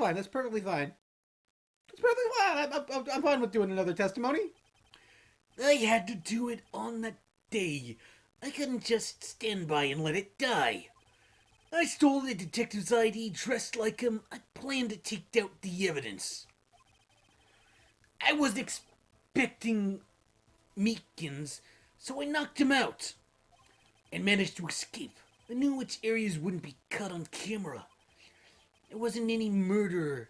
fine. That's perfectly fine. That's perfectly fine. I'm fine with doing another testimony. I had to do it on that day. I couldn't just stand by and let it die. I stole the detective's ID, dressed like him. I planned to take out the evidence. I was expecting Meekins, so I knocked him out and managed to escape. I knew which areas wouldn't be caught on camera. There wasn't any murder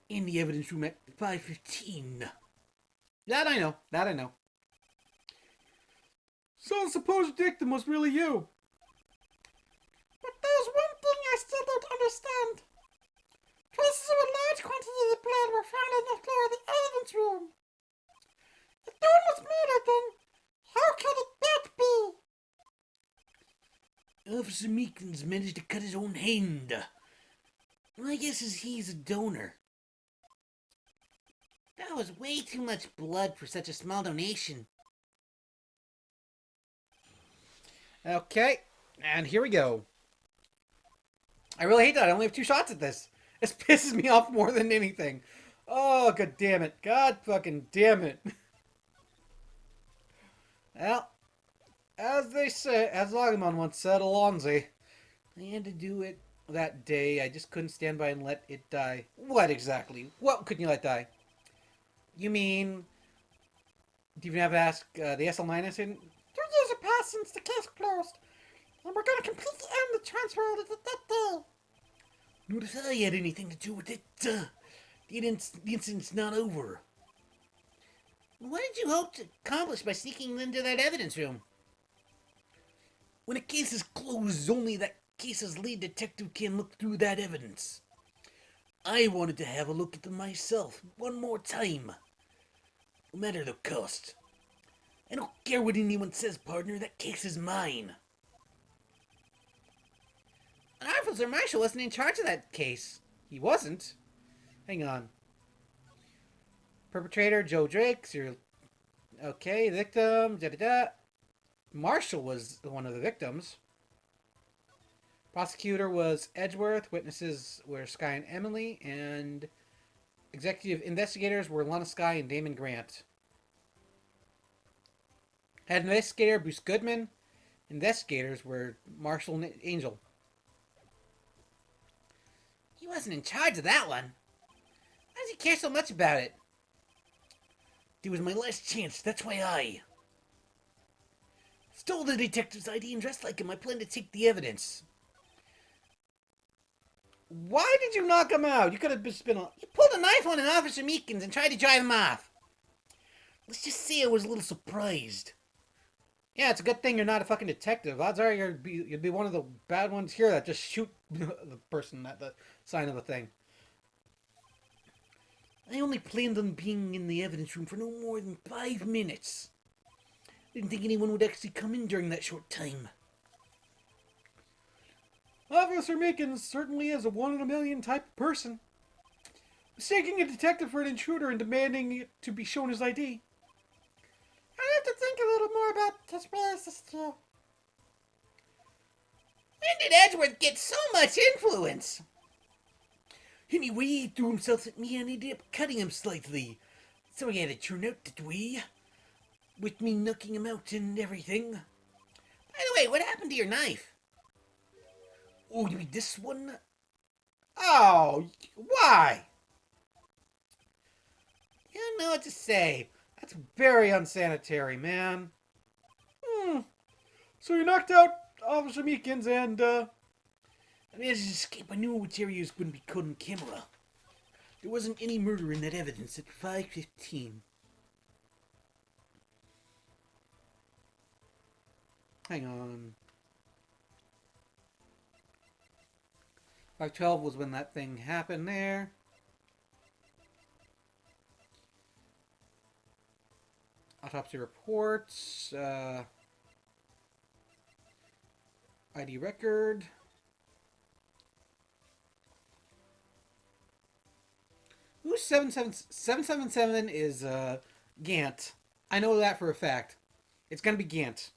in the evidence room at 5:15. That I know. That I know. So the supposed victim was really you. But there's one thing I still don't understand. Traces of a large quantity of blood were found on the floor of the evidence room. If no one was murdered, then how could it that be? Officer Meekins managed to cut his own hand. My guess is he's a donor. That was way too much blood for such a small donation. Okay, and here we go. I really hate that I only have 2 shots at this. This pisses me off more than anything. Oh, god damn it. God fucking damn it. Well, as they say, as Agamemnon once said, Alonzi, I had to do it that day. I just couldn't stand by and let it die. What exactly? What couldn't you let die? You mean... Do you even have to ask the SL9 incident? 3 years have passed since the case closed. And we're going to completely end the transfer audit at that day. Not if I had anything to do with it. The incident's not over. What did you hope to accomplish by sneaking into that evidence room? When a case is closed, only that case's lead detective can look through that evidence. I wanted to have a look at them myself, one more time. No matter the cost. I don't care what anyone says, partner, that case is mine. Officer Marshall wasn't in charge of that case. He wasn't? Hang on. Perpetrator, Joe Drake. Okay, victim, da-da-da. Marshall was one of the victims. Prosecutor was Edgeworth. Witnesses were Sky and Emily. And executive investigators were Lana Sky and Damon Grant. Head investigator, Bruce Goodman. Investigators were Marshall and Angel. He wasn't in charge of that one. Why does he care so much about it? It was my last chance, that's why I stole the detective's ID and dressed like him. I planned to take the evidence. Why did you knock him out? You could have just been... You pulled a knife on an Officer Meekins and tried to drive him off. Let's just say I was a little surprised. Yeah, it's a good thing you're not a fucking detective. Odds are you'd be one of the bad ones here that just shoot the person at the sign of the thing. I only planned on being in the evidence room for no more than 5 minutes. Didn't think anyone would actually come in during that short time. Officer Meekins certainly is a 1 in a million type of person. Mistaking a detective for an intruder and demanding it to be shown his ID. I have to think a little more about his racist here. When did Edgeworth get so much influence? Anyway, he threw himself at me and ended up cutting him slightly. So he had to turn out that way. With me knocking him out and everything. By the way, what happened to your knife? Oh, you mean this one? Oh, why? I don't know what to say. That's very unsanitary, man. So you knocked out Officer Meekins and, I managed to escape. I knew which areas wouldn't be caught on camera. There wasn't any murder in that evidence at 5:15. Hang on. 5:12 was when that thing happened there. Autopsy reports. ID record. Who's 777 is Gant. I know that for a fact. It's gonna be Gant.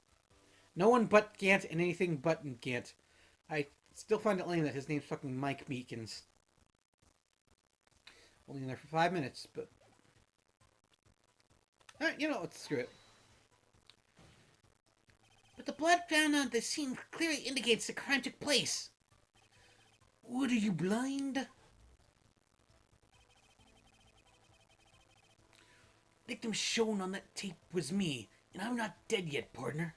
No one but Gant and anything but Gant. I still find it lame that his name's fucking Mike Meekins. Only in there for 5 minutes, but... Alright, you know what? Screw it. But the blood found on the scene clearly indicates the crime took place. What, are you blind? Victim shown on that tape was me, and I'm not dead yet, partner.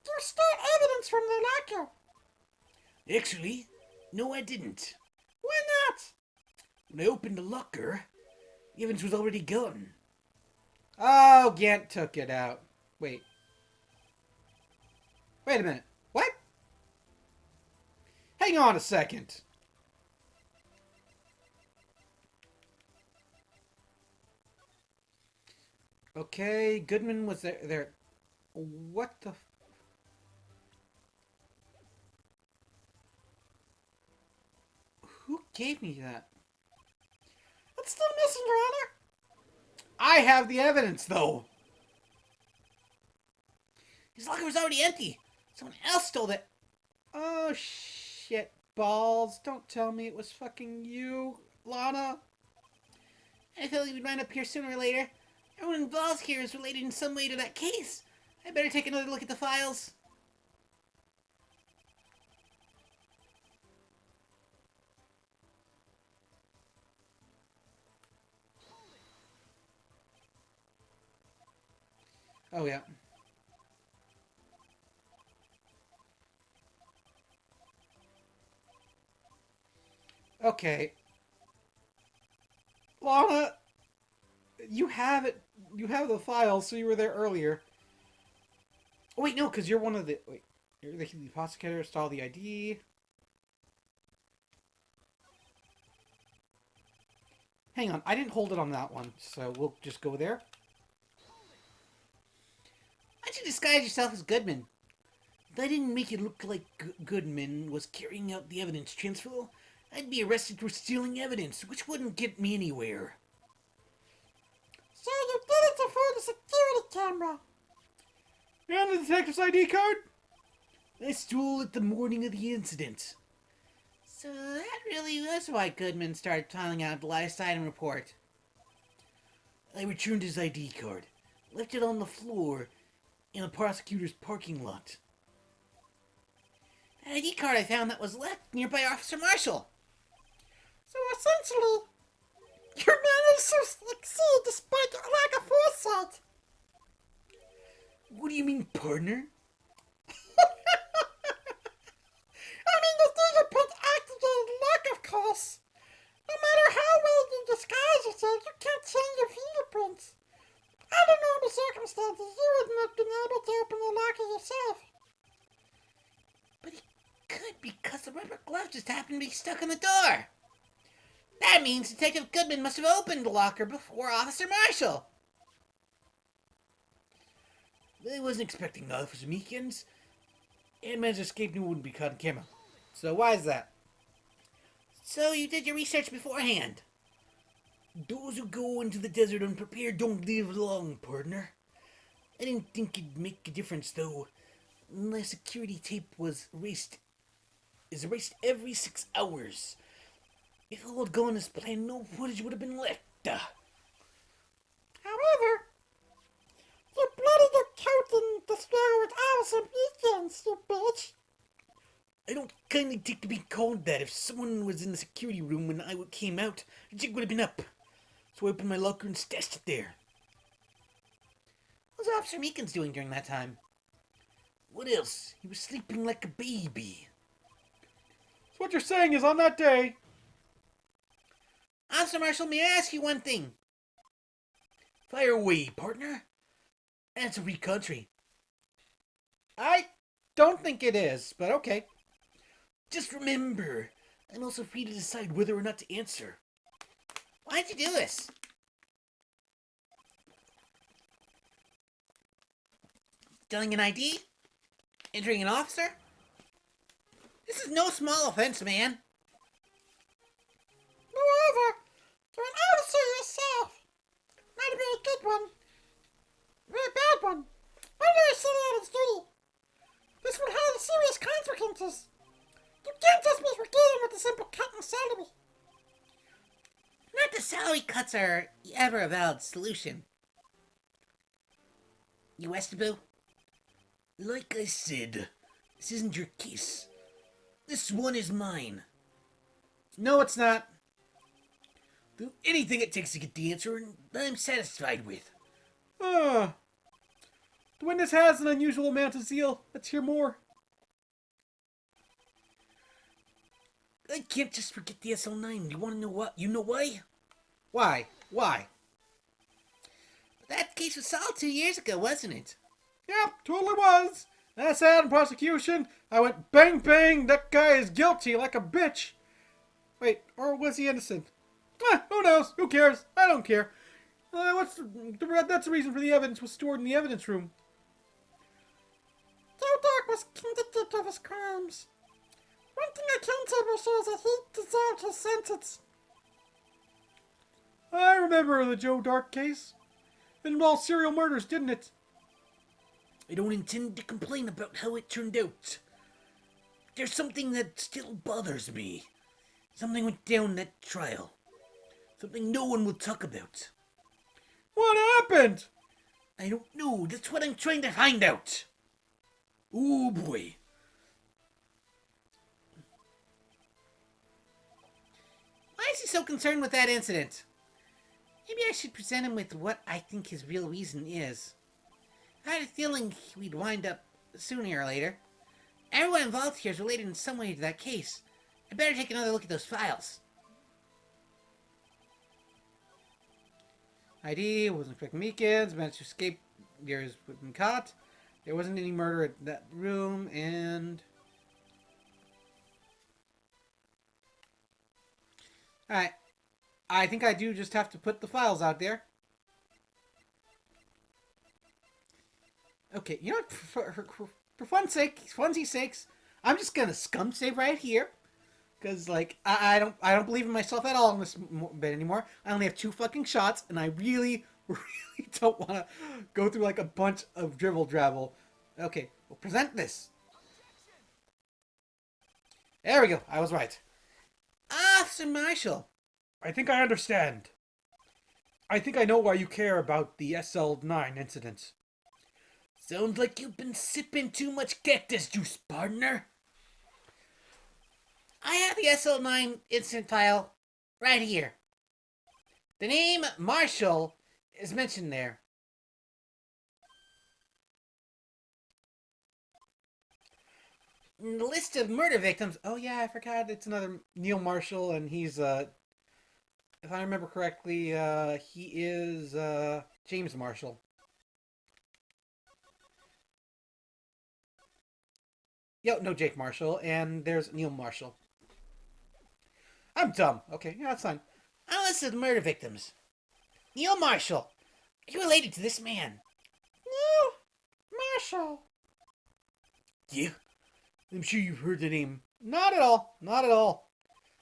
There's still evidence from the locker. Actually, no, I didn't. Why not? When I opened the locker, the evidence was already gone. Oh, Gant took it out. Wait. Wait a minute. What? Hang on a second. Okay, Goodman was there. What the... Who gave me that? It's still missing, Your Honor. I have the evidence, though. His locker was already empty. Someone else stole it. Oh, shit balls. Don't tell me it was fucking you, Lana. I thought he would wind up here sooner or later. Everyone involved here is related in some way to that case. I better take another look at the files. Oh, yeah. Okay. Lana, you have it. You have the files, so you were there earlier. Oh, wait, no, because you're one of the... Wait, you're the prosecutor, stole the ID. Hang on, I didn't hold it on that one, so we'll just go there. Why'd you disguise yourself as Goodman? If I didn't make it look like Goodman was carrying out the evidence transfer, I'd be arrested for stealing evidence, which wouldn't get me anywhere. So you did it to fool the security camera. And the detective's ID card? I stole it the morning of the incident. So that really was why Goodman started piling out the last item report. I returned his ID card, left it on the floor in the prosecutor's parking lot. The ID card I found that was left nearby Officer Marshall. So essentially, you managed to succeed despite your lack of foresight. What do you mean, partner? I mean, the fingerprint activated lock, of course. No matter how well you disguise yourself, you can't change your fingerprints. Under normal circumstances, you wouldn't have been able to open the locker yourself. But he could because the rubber glove just happened to be stuck on the door. That means Detective Goodman must have opened the locker before Officer Marshall. I wasn't expecting Officer Meekins. And man's escape knew wouldn't be caught on camera. So why is that? So you did your research beforehand. Those who go into the desert unprepared don't live long, partner. I didn't think it'd make a difference, though. My security tape is erased every 6 hours. If all had gone as planned, no footage would have been left. However, you bloodied your coat in the square with awesome weekends, you bitch. I don't kindly take to being called that. If someone was in the security room when I came out, the jig would have been up. So I opened my locker and stashed it there. What was Officer Meekins doing during that time? What else? He was sleeping like a baby. So what you're saying is on that day... Officer Marshall, may I ask you one thing? Fire away, partner. That's a free country. I don't think it is, but okay. Just remember, I'm also free to decide whether or not to answer. Why'd you do this? Stealing an ID? Entering an officer? This is no small offense, man. Moreover, you're an officer yourself. Not a very good one. Very bad one. One very silly out of duty. This would have serious consequences. You can't just be forgetting with a simple cut and salary. Now salary cuts are ever a valid solution. You Westaboo? Like I said, this isn't your case. This one is mine. No, it's not. Do anything it takes to get the answer, and I'm satisfied with. The witness has an unusual amount of zeal. Let's hear more. I can't just forget the SL9. You want to know what? You know why? Why? Why? That case was solved 2 years ago, wasn't it? Yep, totally was. I sat in prosecution. I went bang bang. That guy is guilty like a bitch. Wait, or was he innocent? Who knows? Who cares? I don't care. That's the reason for the evidence was stored in the evidence room. Dog was convicted of his crimes. One thing I can tell shows that he deserved his sentence. I remember the Joe Dark case. It involved serial murders, didn't it? I don't intend to complain about how it turned out. There's something that still bothers me. Something went down that trial. Something no one will talk about. What happened? I don't know. That's what I'm trying to find out. Oh boy. Why is he so concerned with that incident? Maybe I should present him with what I think his real reason is. I had a feeling we'd wind up sooner or later. Everyone involved here is related in some way to that case. I better take another look at those files. ID wasn't quick Meekins, managed to escape. Years been caught. There wasn't any murder at that room, and alright. I think I do just have to put the files out there. Okay, you know what? For funsies sakes, I'm just gonna scum save right here. Because, like, I don't believe in myself at all in this bit anymore. I only have 2 fucking shots, and I really, really don't want to go through, like, a bunch of dribble-drabble. Okay, we'll present this. There we go. I was right. Officer Marshall. I think I understand. I think I know why you care about the SL9 incident. Sounds like you've been sipping too much cactus juice, partner. I have the SL9 incident file right here. The name Marshall is mentioned there. In the list of murder victims. Oh yeah, I forgot. It's another Neil Marshall, and he's if I remember correctly, he is James Marshall. Yo, no, Jake Marshall, and there's Neil Marshall. I'm dumb. Okay, yeah, that's fine. On the list of murder victims. Neil Marshall. Are you related to this man? No, Marshall. Yeah? I'm sure you've heard the name. Not at all. Not at all.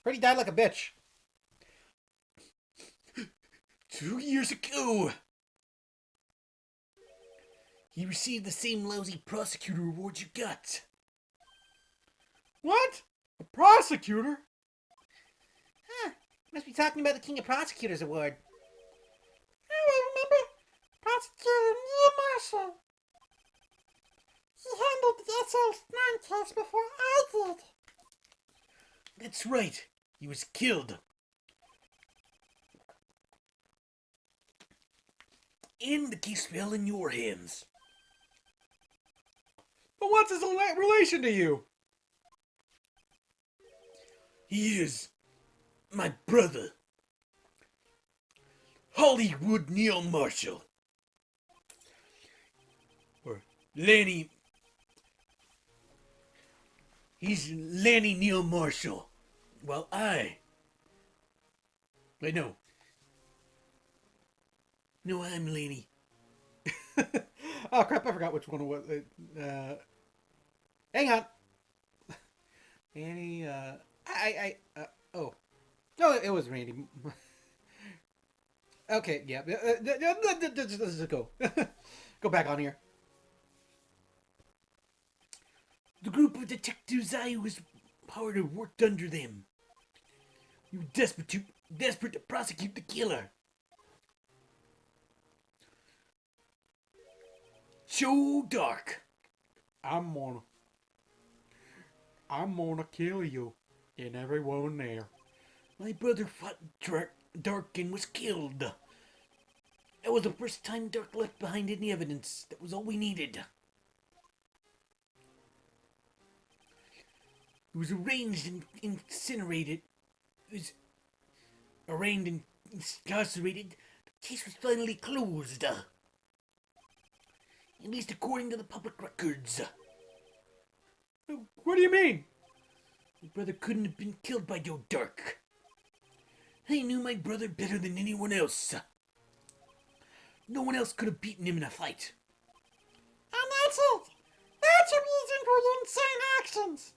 Heard he died like a bitch. 2 years ago. He received the same lousy prosecutor award you got. What? A prosecutor? Huh. Must be talking about the King of Prosecutors Award. I remember Prosecutor Neil Marshall. He handled the SL9 case before I did. That's right. He was killed. And the case fell in your hands. But what's his relation to you? He is my brother. Hollywood Neil Marshall. Or Lanny. He's Lanny Neil Marshall. While Wait, no. No, I'm Lanny. Oh crap, I forgot which one it was. Hang on. Randy, oh. No, it was Randy. Okay, yeah. Let's just go. Go back on here. The group of detectives I was part of worked under them. We were desperate to desperate to prosecute the killer. Joe Dark. I'm gonna kill you and everyone there. My brother fought Dark and was killed. That was the first time Dark left behind any evidence. That was all we needed. He was arranged and incinerated. He was arraigned and incarcerated. The case was finally closed. At least according to the public records. What do you mean? My brother couldn't have been killed by Joe Dark. I knew my brother better than anyone else. No one else could have beaten him in a fight. And that's it. That's your reason for your insane actions.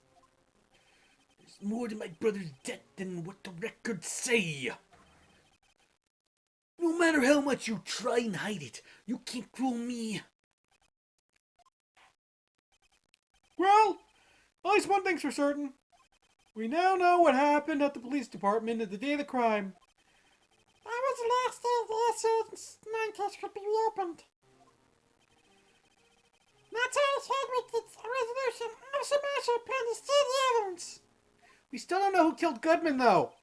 There's more to my brother's death than what the records say. No matter how much you try and hide it, you can't fool me. Well, at least one thing's for certain. We now know what happened at the police department at the day of the crime. That was the last day the SO9 case could be reopened. That's how it's had with the resolution. Officer Marshall planned to steal the evidence. We still don't know who killed Goodman, though.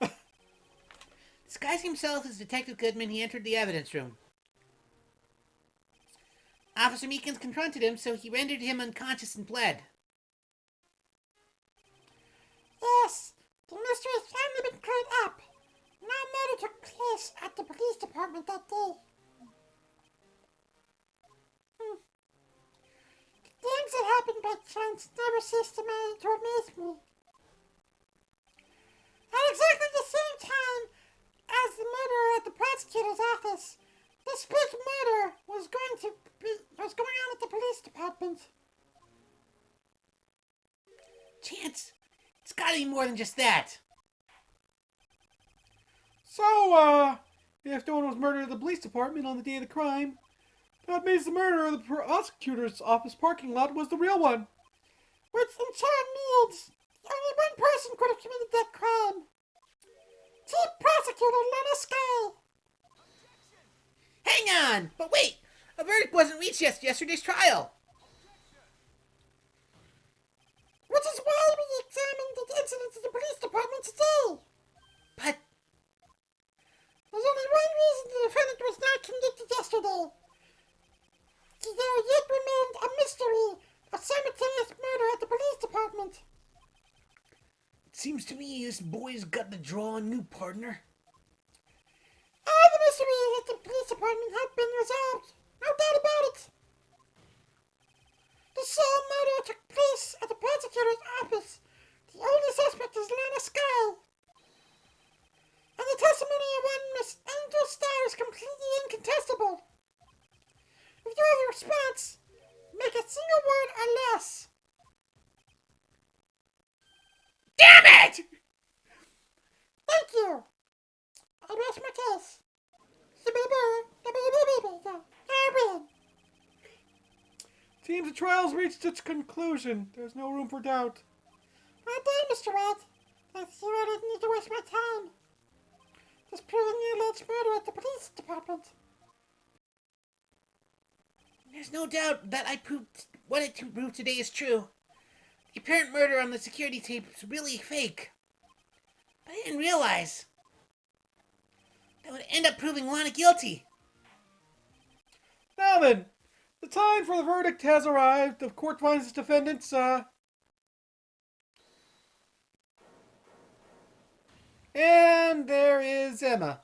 Disguising himself as Detective Goodman, he entered the evidence room. Officer Meekins confronted him, so he rendered him unconscious and bled. Yes, the mystery has finally been cleared up. No murder took place at the police department that day. Things that happen by chance never cease to amaze me. At exactly the same time as the murder at the prosecutor's office, this big murder was going on at the police department. Chance, it's gotta be more than just that. So, if no one was murdered at the police department on the day of the crime, that means the murder of the prosecutor's office parking lot was the real one. Which in turn means only one person could have committed that crime. Chief Prosecutor Lena Sky. Hang on! But wait! A verdict wasn't reached yesterday's trial! Which is why we examined the incident at the police department today. But There's only one reason the defendant was not convicted yesterday. There yet remained a mystery, a simultaneous murder at the police department. It seems to me this boy's got to draw a new partner. All the mysteries at the police department have been resolved. No doubt about it. The same murder took place at the prosecutor's office. The only suspect is Lena Sky. And the testimony of one Miss Angel Starr is completely incontestable. If you have a response, make a single word or less. damn it! Thank you. I rest my case. Seems the trial's reached its conclusion. There's no room for doubt. Well done, Mr. Wright. Thanks you, I didn't need to waste my time. Just proving the alleged murder at the police department. There's no doubt that I proved what it proved today is true. The apparent murder on the security tape was really fake. But I didn't realize that would end up proving Lana guilty. Now then, the time for the verdict has arrived. The court finds its defendants, and there is Emma.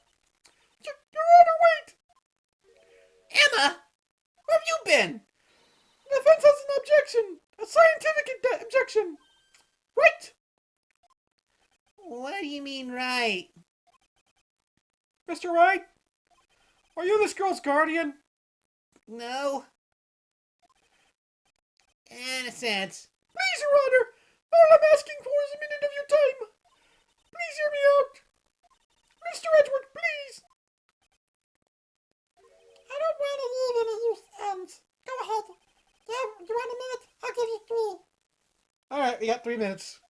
Your Honor, wait! Emma? Where have you been? The defense has an objection. A scientific objection. Right? What do you mean, right? Mr. Wright? Are you this girl's guardian? No. In a sense. Please, Your Honor. All I'm asking for is a minute of your time. Please hear me out. Mr. Edward, please. I don't want to leave any loose ends. Go ahead. You want a minute? I'll give you 3. Alright, we got 3 minutes.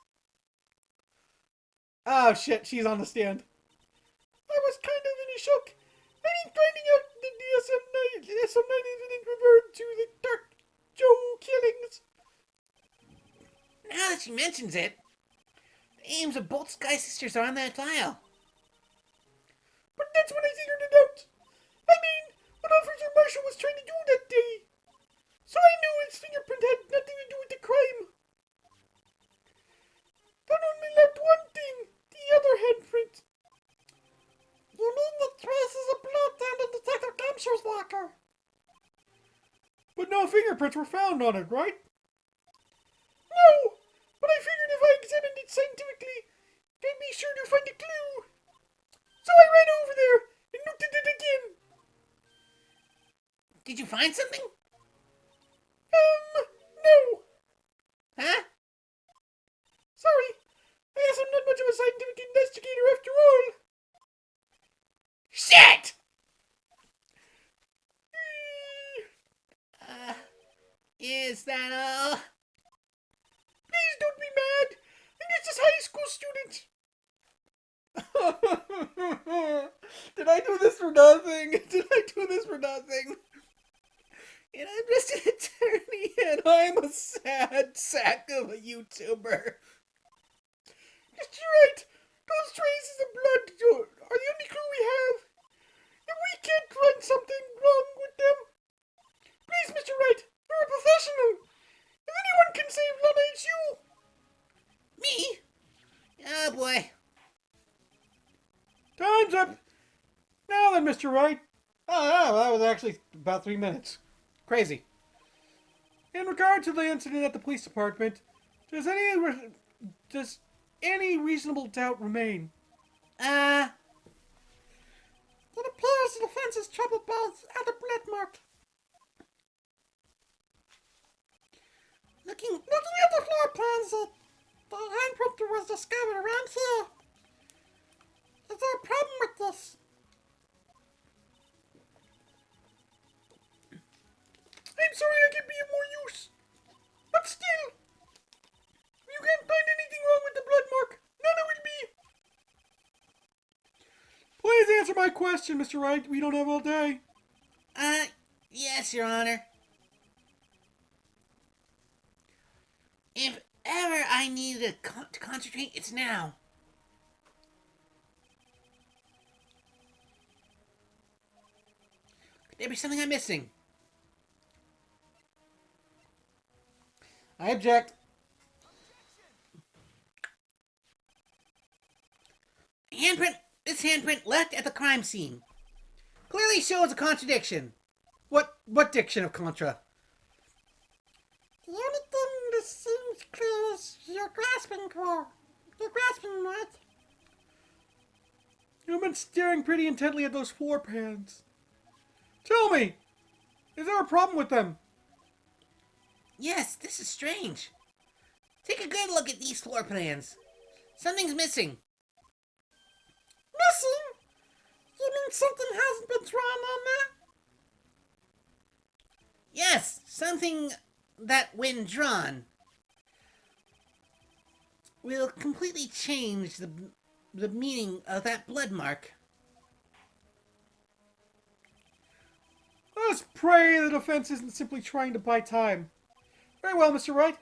Oh shit, she's on the stand. I she mentions it, the names of both Sky Sisters are on that file. But that's when I figured it out. I mean, what Officer Marshall was trying to do that day. So I knew his fingerprint had nothing to do with the crime. That only left one thing, the other handprint. You mean the traces of blood down in Detective Grimshaw's locker? But no fingerprints were found on it, right? No, but I figured if I examined it scientifically, I'd be sure to find a clue. So I ran over there and looked at it again. Did you find something? No. Huh? Sorry. I guess I'm not much of a scientific investigator after all. Shit! Is that all? Please don't be mad. I'm just a high school student. Did I do this for nothing? Did I do this for nothing? And I'm just an attorney, and I'm a sad sack of a YouTuber. Just right. Those traces of blood are the only clue we have. If we can't find something wrong with them, please, Mr. Wright, you're a professional. If anyone can save Lana, it's you. Me? Oh boy. Time's up. Now then, Mr. Wright. Oh, yeah, well, that was actually about 3 minutes. Crazy. In regard to the incident at the police department, does any reasonable doubt remain? It appears the defense is troubled by the blood mark. Looking at the floor plans, the handprint was discovered around here. Is there a problem with this? I'm sorry I can be of more use. But still, if you can't find anything wrong with the blood mark, none will be. Please answer my question, Mr. Wright. We don't have all day. Yes, Your Honor. If ever I needed to concentrate, it's now. Could there be something I'm missing? I object. This handprint left at the crime scene clearly shows a contradiction. What diction of Contra? The only thing that seems clear is your grasping core. You're grasping, right? You've been staring pretty intently at those floor pans. Tell me, is there a problem with them? Yes, this is strange. Take a good look at these floor plans. Something's missing. Missing? You mean something hasn't been drawn on there? Yes, something that, when drawn, will completely change the meaning of that blood mark. Let's pray the defense isn't simply trying to buy time. Very well, Mr. Wright.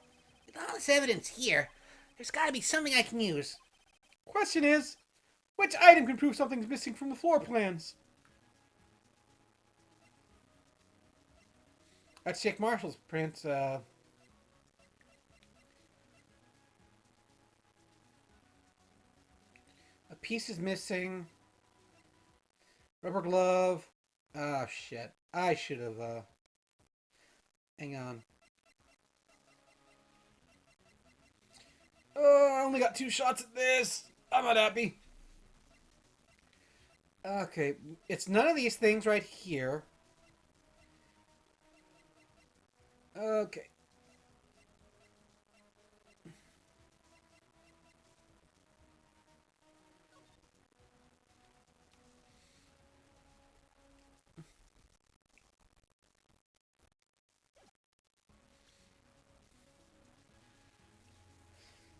With all this evidence here, there's got to be something I can use. Question is, which item can prove something's missing from the floor plans? Let's check Marshall's prints. A piece is missing. Rubber glove. Oh, shit. I should have, hang on. Oh, I only got 2 shots at this. I'm not happy. Okay, it's none of these things right here. Okay.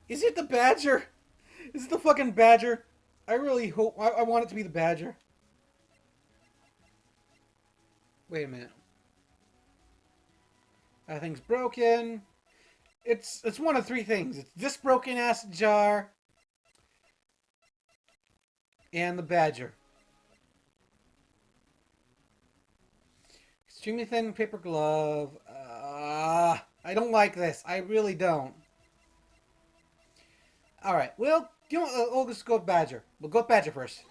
Is it the Badger? Is it the fucking Badger? I really hope... I want it to be the Badger. Wait a minute. That thing's broken. It's one of three things. It's this broken ass jar and the badger. Extremely thin paper glove. I don't like this. I really don't. All right. Well, you know, we'll just go with badger. We'll go with badger first.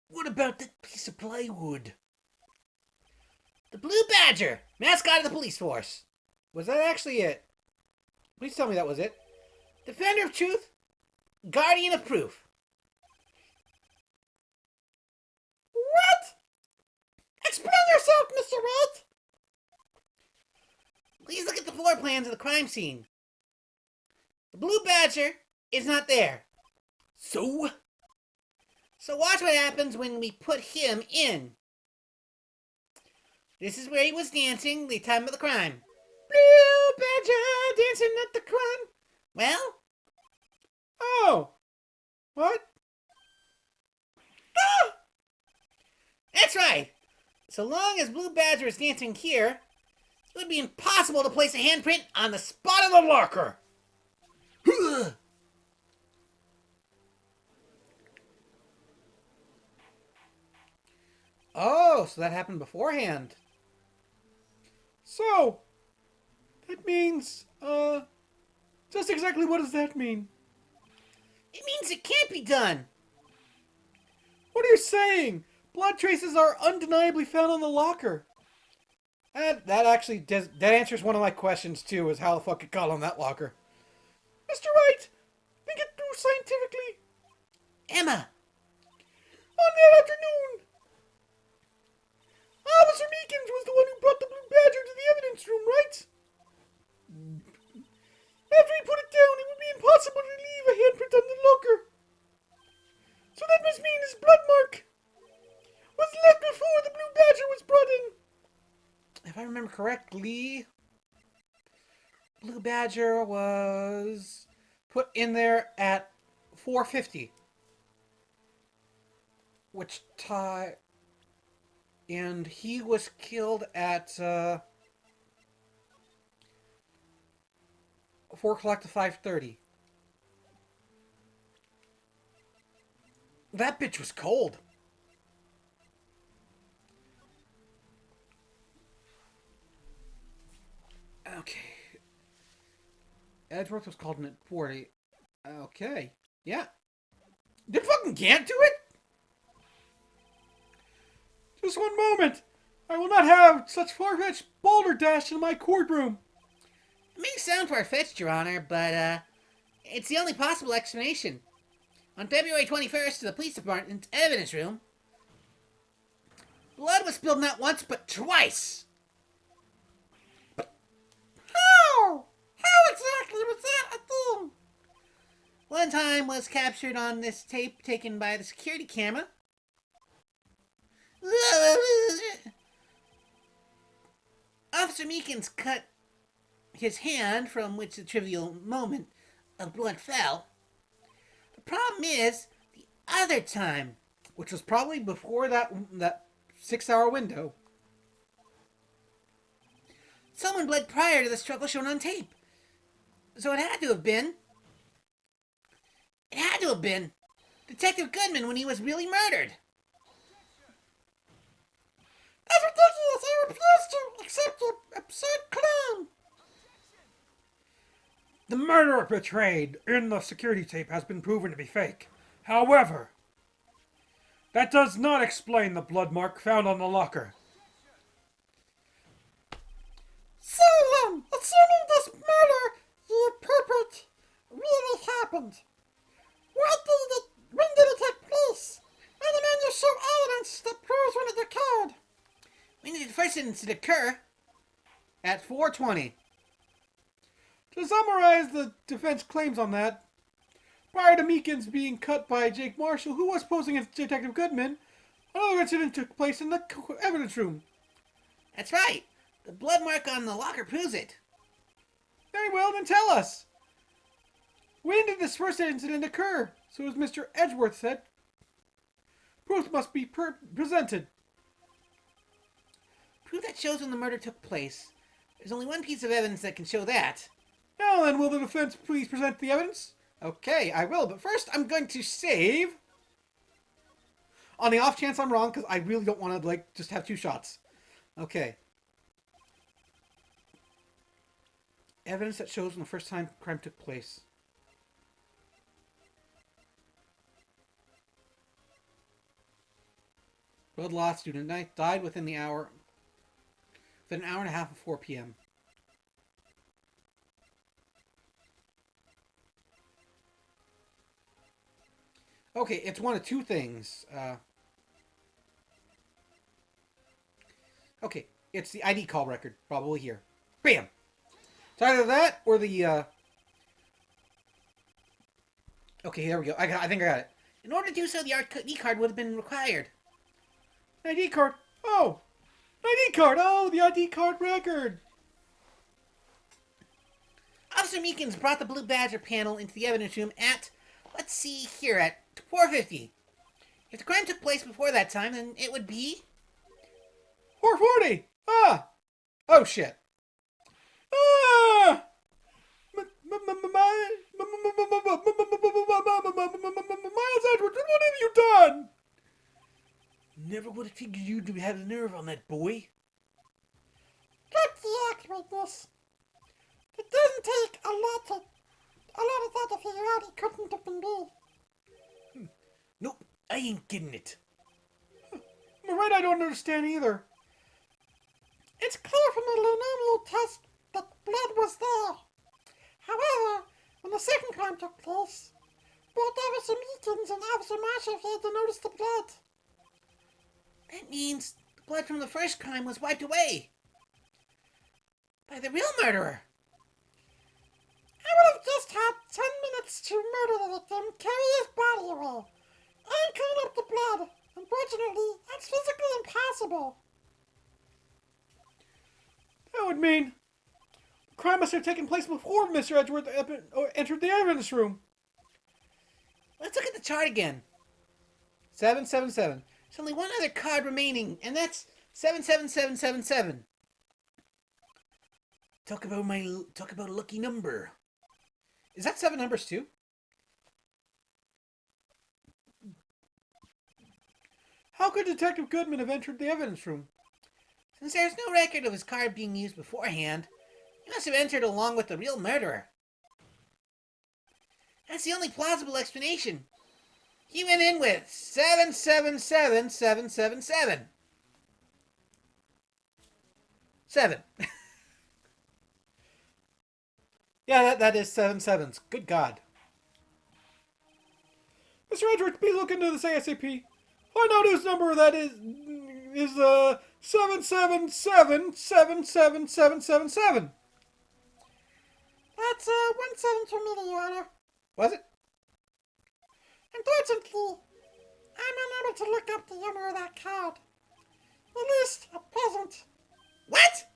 What about that piece of plywood? The Blue Badger, mascot of the police force. Was that actually it? Please tell me that was it. Defender of truth, guardian of proof. What? Explain yourself, Mr. Wright. Please look at the floor plans of the crime scene. The Blue Badger is not there. So? So watch what happens when we put him in. This is where he was dancing the time of the crime. Blue badger dancing at the crime. Well, Oh. What? that's right. So long as Blue Badger is dancing here, it would be impossible to place a handprint on the spot of the locker. Oh, so that happened beforehand. So, that means, just exactly what does that mean? It means it can't be done. What are you saying? Blood traces are undeniably found on the locker. That actually does, that answers one of my questions too, is how the fuck it got on that locker. Mr. Wright, think it through scientifically. Emma, On that afternoon, Officer Meekins was the one who brought the Blue Badger to the evidence room, right? After he put it down, it would be impossible to leave a handprint on the locker. So that must mean his blood mark was left before the Blue Badger was brought in. If I remember correctly, Blue Badger was put in there at 4:50, which tie, and he was killed at 4 o'clock to 5:30. That bitch was cold. Okay. Edgeworth was called in at 40. Okay. Yeah. Did fucking Gant do it? Just one moment. I will not have such far-fetched balderdash in my courtroom. it may sound far-fetched, Your Honor, but it's the only possible explanation. On February 21st, to the police department's evidence room, blood was spilled not once, but twice. How? How exactly was that a thing? One time was captured on this tape taken by the security camera. Officer Meekins cut his hand, from which the trivial moment of blood fell. The problem is, the other time, Which was probably before that 6-hour window. someone bled prior to the struggle shown on tape. So it had to have been Detective Goodman when he was really murdered. That's ridiculous. I refuse to accept your absurd claim. The murder portrayed in the security tape has been proven to be fake. However, that does not explain the blood mark found on the locker. So then, assuming this murder you perpetrate really happened, when did it take place? And the man you show evidence that proves when it occurred. When did the first incident occur? At 4:20. To summarize the defense claims on that, prior to Meekins being cut by Jake Marshall, who was posing as Detective Goodman, another incident took place in the evidence room. That's right. The blood mark on the locker proves it. Very well, then tell us. When did this first incident occur? So as Mr. Edgeworth said, proof must be presented. prove that shows when the murder took place. There's only one piece of evidence that can show that. Now then, will the defense please present the evidence? Okay, I will, but first I'm going to save. On the off chance I'm wrong, because I really don't want to, like, just have 2 shots. Okay. Evidence that shows when the first time crime took place. Blood loss due to night. Died within an hour and a half of 4 p.m. Okay, it's one of 2 things. Okay, it's the ID call record, probably here. Bam! It's either that or the, Okay, there we go. I think I got it. In order to do so, the ID card would have been required. ID card. Oh! ID card! Oh, the ID card record! Officer Meekins brought the Blue Badger panel into the evidence room at, let's see here, at 4:50. If the crime took place before that time, then it would be... 4:40! Ah! Oh, shit. Ah! Miles Edwards, what have you done? Never would have figured you'd have the nerve on that boy. Get the accurateness. It doesn't take a lot of that to figure out he couldn't have been me. Nope, I ain't getting it. I'm right, I don't understand either. It's clear from the lunomial test that blood was there. However, when the second crime took place, both Officer Meekins and Officer Marshall failed to notice the blood. That means the blood from the first crime was wiped away by the real murderer. I would have just had 10 minutes to murder the victim, carry his body away, and clean up the blood. Unfortunately, that's physically impossible. That would mean the crime must have taken place before Mr. Edwards entered the evidence room. Let's look at the chart again. 777. There's only one other card remaining, and that's 77777. Talk about a lucky number. Is that 7 numbers too? How could Detective Goodman have entered the evidence room? Since there's no record of his card being used beforehand, he must have entered along with the real murderer. That's the only plausible explanation. He went in with 777777. 7. Yeah, that is 7 sevens. Good God. Mr. Edwards, please look into this ASAP. Find out whose number that is 7777777. That's 172 million, Your Honor. Was it? Unfortunately, I'm unable to look up the owner of that card. At least, at present. What?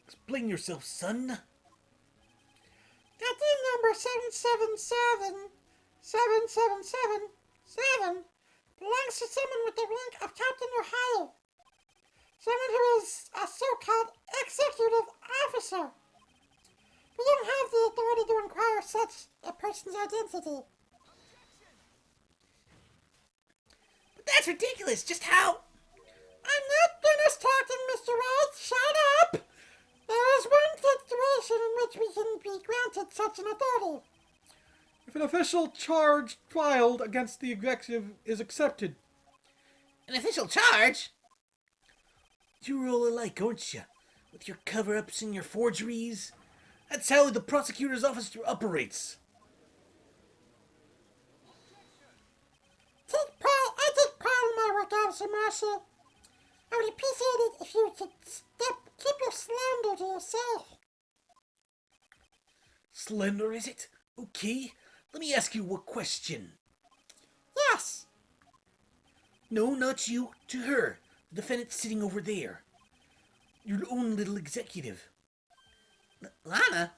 Explain yourself, son. The ID number 7777777 belongs to someone with the rank of Captain Ohio. Someone who is a so-called executive officer. We don't have the authority to inquire such a person's identity. But that's ridiculous. Just how? I'm not finished talking, Mr. Wright. Shut up! There is one situation in which we can be granted such an authority. If an official charge filed against the executive is accepted. An official charge? You're all alike, aren't you? With your cover-ups and your forgeries. That's how the prosecutor's office operates. I did proud of my work, Officer Marshall. I would appreciate it if you could keep your slander to yourself. Slender, is it? Okay. Let me ask you a question. Yes. No, not you. To her. The defendant sitting over there. Your own little executive. Lana?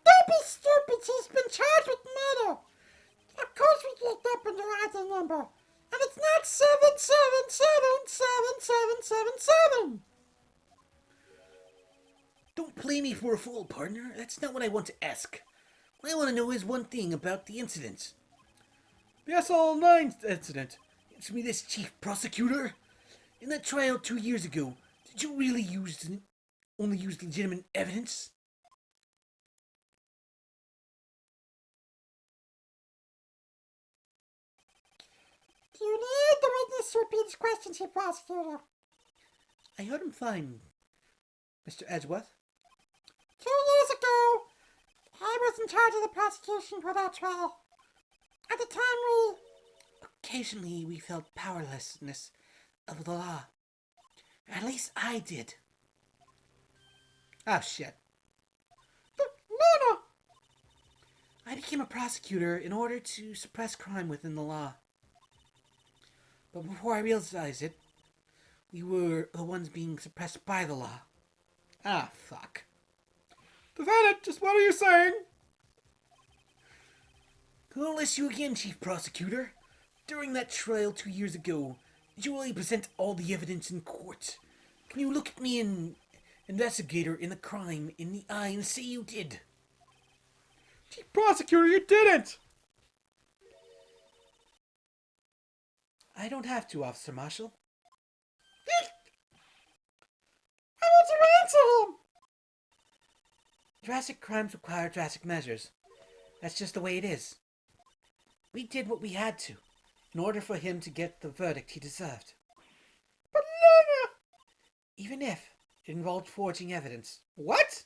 Don't be stupid. She's been charged with murder. Of course we looked up in her ID number. And it's It's not 7777777. Don't play me for a fool, partner. That's not what I want to ask. What I want to know is one thing about the incident. The SL9 incident. Answer me this, Chief Prosecutor. In that trial 2 years ago, did you really only use legitimate evidence? Do you need the witness to repeat his questions, Chief Prosecutor? I heard him fine, Mr. Edgeworth. 2 years ago, I was in charge of the prosecution for that trial. At the time, Occasionally, we felt powerlessness of the law. At least I did. Ah, shit. Luna! I became a prosecutor in order to suppress crime within the law. But before I realized it, we were the ones being suppressed by the law. Ah, fuck. Defendant, just what are you saying? I'll list you again, Chief Prosecutor. During that trial 2 years ago, did you really present all the evidence in court? Can you look at me, an investigator in the crime, in the eye and say you did? Chief Prosecutor, you didn't! I don't have to, Officer Marshall. I want to answer him! Drastic crimes require drastic measures. That's just the way it is. We did what we had to, in order for him to get the verdict he deserved. But Luna! Even if it involved forging evidence. What?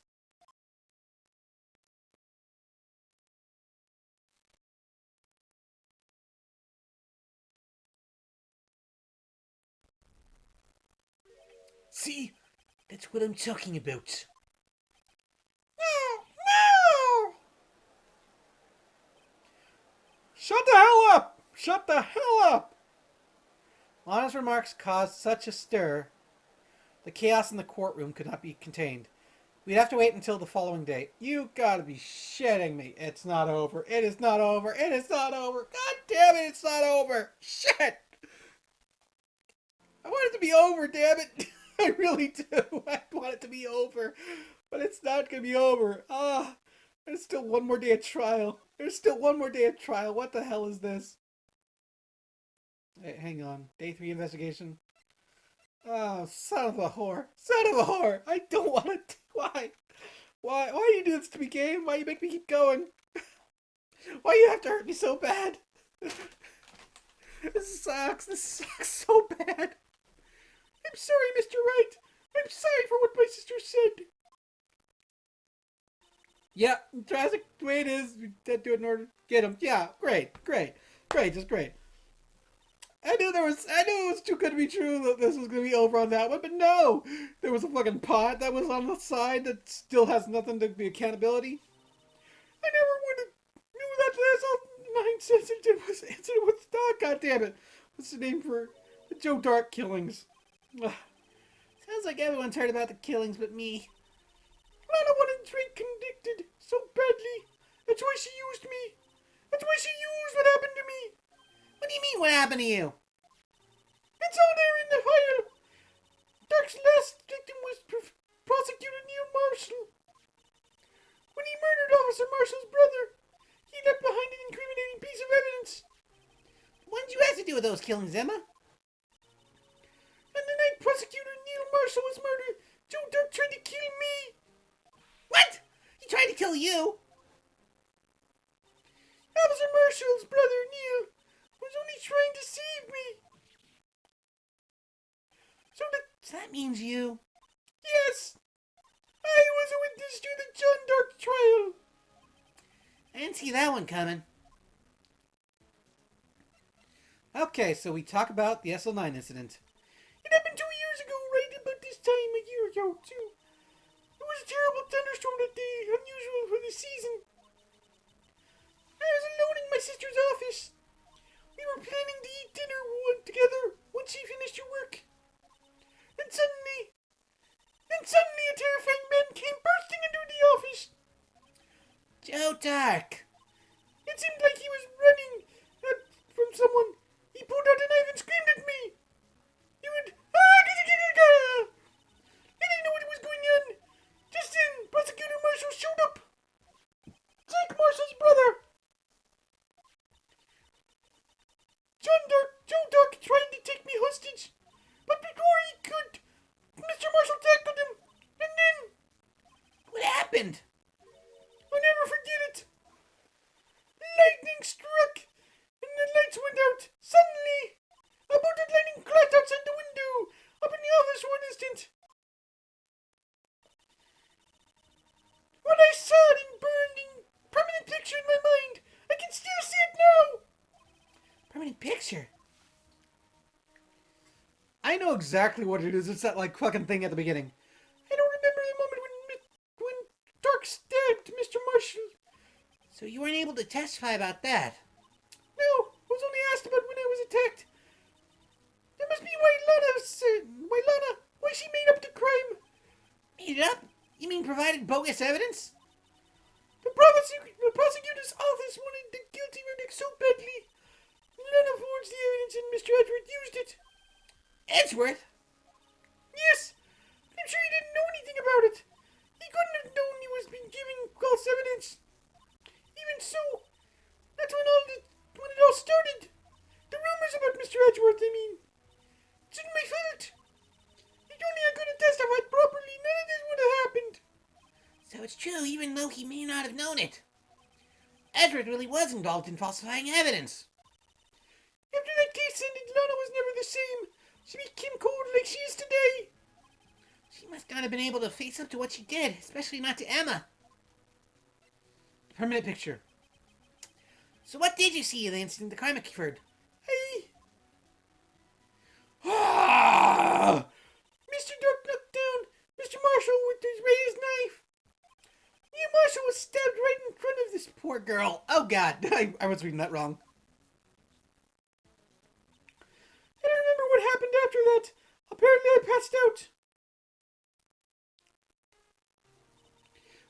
See? That's what I'm talking about. No! Shut the hell up! Shut the hell up! Lana's remarks caused such a stir, the chaos in the courtroom could not be contained. We'd have to wait until the following day. You gotta be shitting me. It's not over. It is not over. It is not over. God damn it, it's not over. Shit! I want it to be over, damn it. I really do. I want it to be over. But it's not gonna be over. There's still one more day of trial. There's still one more day of trial. What the hell is this? Hey, hang on. Day 3 investigation. Oh, son of a whore. Son of a whore. I don't want to. Why? Why do you do this to me, game? Why you make me keep going? Why you have to hurt me so bad? This sucks. This sucks so bad. I'm sorry, Mr. Wright. I'm sorry for what my sister said. Yeah, drastic the way it is. We did do it in order to get him. Yeah, great, just great. I knew it was too good to be true that this was gonna be over on that one, but no! There was a fucking pot that was on the side that still has nothing to be accountability. I never would have knew that last 9 cents incident was dog. God damn it! What's the name for the Joe Dark killings? Ugh. Sounds like everyone's heard about the killings but me. Lana wanted drink convicted so badly. That's why she used me. That's why she used what happened to me. What do you mean, what happened to you? It's all there in the file. Dark's last victim was Prosecutor Neil Marshall. When he murdered Officer Marshall's brother, he left behind an incriminating piece of evidence. What did you have to do with those killings, Emma? And the night Prosecutor Neil Marshall was murdered, Joe Dark tried to kill me. What? He tried to kill you? Officer Marshall's brother, Neil, was only trying to save me. So that means you? Yes. I was a witness to the John Dark trial. I didn't see that one coming. Okay, so we talk about the SL9 incident. It happened 2 years ago, right about this time a year ago, too. It was a terrible thunderstorm that day, unusual for the season. I was alone in my sister's office. We were planning to eat dinner together once she finished her work. And suddenly a terrifying man came bursting into the office. Joe Dark. It seemed like he was running from someone. He pulled out a knife and I know exactly what it is. It's that like fucking thing at the beginning. I don't remember the moment when Dark stabbed Mr. Marshall. So you weren't able to testify about that. No, I was only asked about when I was attacked. That must be why she made up the crime. Made it up? You mean provided bogus evidence? The prosecutor's office wanted the guilty verdict so badly. Lana forged the evidence and Mr. Edward used it. Edgeworth? Yes, I'm sure he didn't know anything about it. He couldn't have known he was being given false evidence. Even so, that's when it all started. The rumors about Mr. Edgeworth, I mean. It's not my fault. If only I could have testified properly, none of this would have happened. So it's true, even though he may not have known it. Edward really was involved in falsifying evidence. After that case ended, Lana was never the same. She became cold like she is today. She must not have been able to face up to what she did, especially not to Emma. Permanent picture. So what did you see in the incident the crime occurred? Mr. Dark knocked down Mr. Marshall with his raised knife. Neil Marshall was stabbed right in front of this Poor girl. Oh god, I was reading that wrong. I don't remember what happened after that. Apparently I passed out.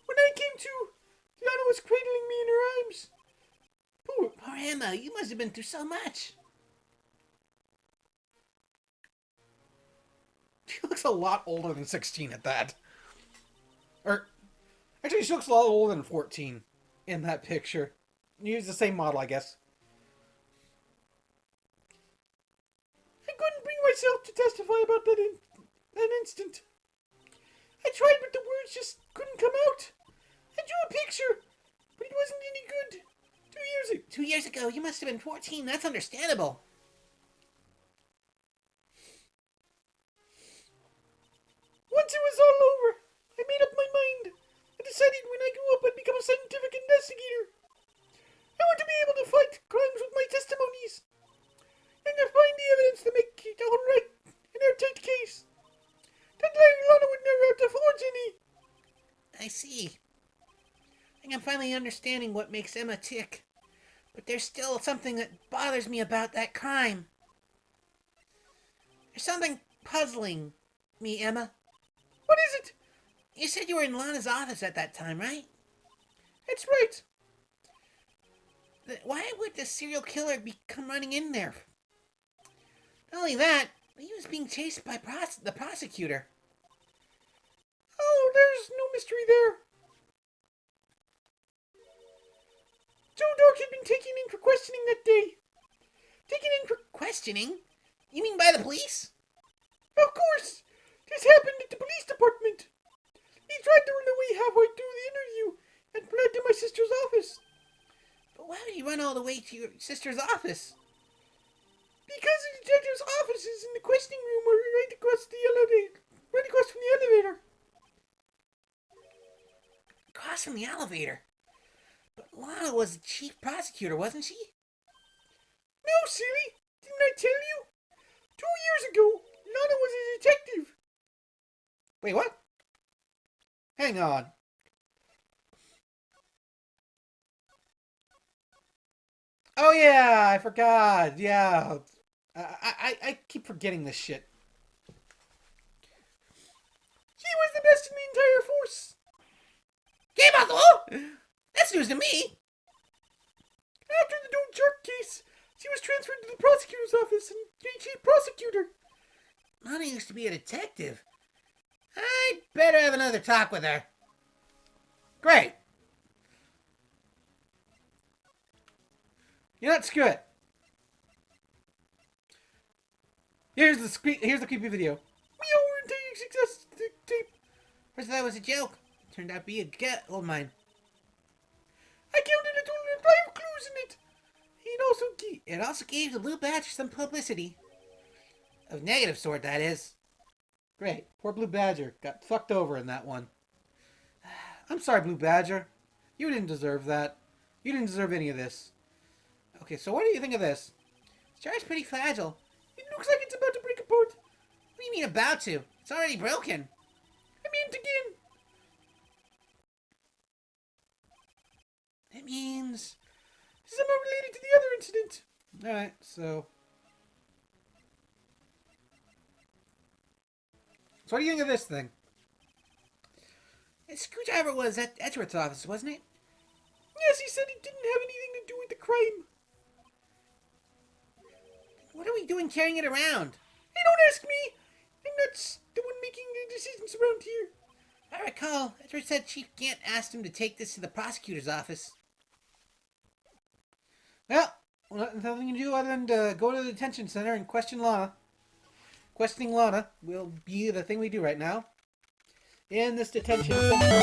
When I came to, Lana was cradling me in her arms. Poor Emma, you must have been through so much. She looks a lot older than 16 at that. Or, actually, she looks a lot older than 14 in that picture. Use the same model, I guess. I couldn't bring myself to testify about that instant. I tried, but the words just couldn't come out. I drew a picture, but it wasn't any good. 2 years ago, you must have been 14. That's understandable. Once it was all over, I made up my mind. I decided when I grew up I'd become a scientific investigator. I want to be able to fight crimes with my testimonies. And to find the evidence to make it all right in our tight case. That Lana would never have to forge any. I see. I think I'm finally understanding what makes Emma tick. But there's still something that bothers me about that crime. There's something puzzling me, Emma. What is it? You said you were in Lana's office at that time, right? That's right. Why would the serial killer come running in there? Not only that, he was being chased by the prosecutor. Oh, there's no mystery there. Joe Dark had been taken in for questioning that day. Taken in for questioning? You mean by the police? Of course. This happened at the police department. He tried to run away halfway through the interview and fled to my sister's office. But why would he run all the way to your sister's office? Because the detective's office is in the questioning room or right across the elevator. Right across from the elevator. Across from the elevator? But Lana was the chief prosecutor, wasn't she? No, silly. Didn't I tell you? 2 years ago, Lana was a detective. Wait, what? Hang on. Oh yeah, I forgot. Yeah. I keep forgetting this shit. She was the best in the entire force. Game Buffalo? That's news to me. After the Don't Jerk case, she was transferred to the prosecutor's office and became chief prosecutor. Lana used to be a detective. I'd better have another talk with her. Great. You know what? Screw it. Here's the creepy video. We all were in success tape. First that was a joke. Turned out to be a gold mine. I counted a total of 5 clues in it. It also gave the Blue Badger some publicity. Of negative sort, that is. Great. Poor Blue Badger got fucked over in that one. I'm sorry, Blue Badger. You didn't deserve that. You didn't deserve any of this. Okay, so what do you think of this? This jar's pretty fragile. It looks like it's about to break apart. do you mean about to? It's already broken. I meant again. That means... Somehow related to the other incident. Alright, so... So what do you think of this thing? The screwdriver was at Edgeworth's office, wasn't it? Yes, he said it didn't have anything to do with the crime. What are we doing carrying it around? Hey, don't ask me. I'm not the one making the decisions around here. I recall, Edgeworth said Chief Gant asked him to take this to the prosecutor's office. Well, nothing to do other than to go to the detention center and question Lana. Questioning Lana will be the thing we do right now. In this detention center.